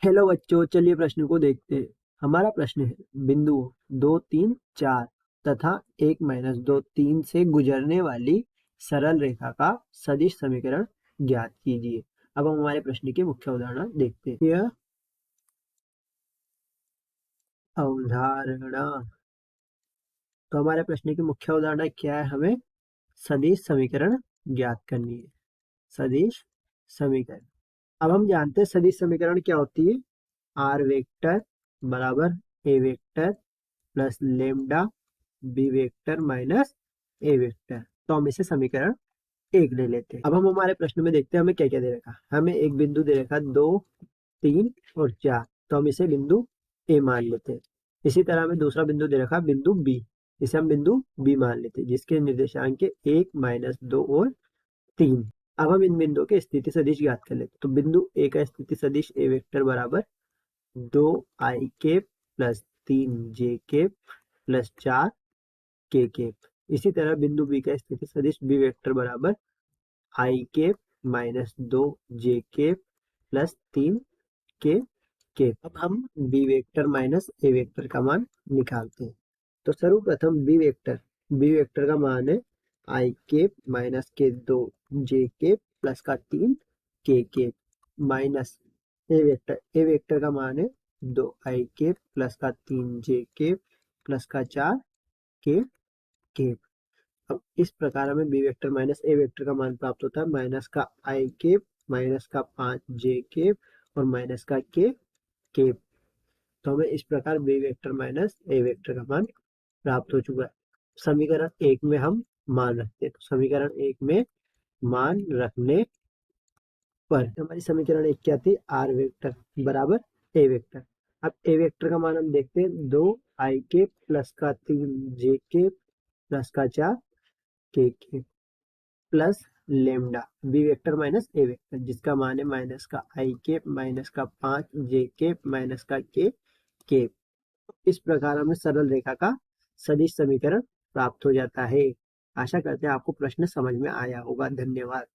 Hello बच्चों, चलिए प्रश्न को देखते हैं। हमारा प्रश्न है, बिंदुओं 2, 3, 4 तथा 1 माइनस 2, 3 से गुजरने वाली सरल रेखा का सदिश समीकरण ज्ञात कीजिए। अब हम हमारे प्रश्न के मुख्य उदाहरण देखते हैं। यह अवधारणा। तो हमारे प्रश्न की मुख्य उदाहरण क्या है? हमें सदिश समीकरण ज्ञात करनी है। सदिश समीकरण। अब हम जानते हैं सदिश समीकरण क्या होती है। आर वेक्टर बराबर A vector plus lambda B vector minus A vector. तो हम इसे समीकरण एक ले लेते हैं। अब हम हमारे प्रश्न में देखते हैं हमें क्या क्या दे रखा। हमें एक बिंदु दे रखा 2, 3 और 4। तो हम इसे बिंदु ए मान लेते हैं। इसी तरह हमें दूसरा बिंदु दे रखा बिंदु बी। इसे हम बिंदु बी मान लेते हैं, जिसके निर्देशांक 1 माइनस 2 और 3। अब हम इन बिंदुओं के स्थिति सदिश ज्ञात कर लेते हैं। तो बिंदु ए का स्थिति सदिश ए वेक्टर बराबर 2i plus 3j plus 4k। इसी तरह बिंदु बी का स्थिति सदिश बी वेक्टर बराबर i minus 2j plus 3k। अब हम B vector minus A vector का मान निकालते हैं। तो सर्वप्रथम बी वेक्टर का मान है i माइनस के 2j प्लस का 3k माइनस ए वेक्टर का मान है 2i प्लस का 3j प्लस का 4k। अब इस प्रकार हमें B vector minus A vector का मान प्राप्त होता है माइनस का i माइनस का 5j और माइनस का k। तो हमें इस प्रकार B vector minus A vector का मान प्राप्त हो चुका है। समीकरण एक में हम मान रखते हैं। तो समीकरण एक में मान रखने पर हमारी समीकरण एक क्या थी? आर वेक्टर बराबर ए वेक्टर। अब ए वेक्टर का मान हम देखते हैं 2i प्लस का 3j प्लस का 4k plus lambda B vector minus A vector, जिसका मान है माइनस का i माइनस का 5j माइनस का k। इस प्रकार हमें सरल रेखा का सदिश समीकरण प्राप्त हो जाता है। आशा करते हैं आपको प्रश्न समझ में आया होगा। धन्यवाद।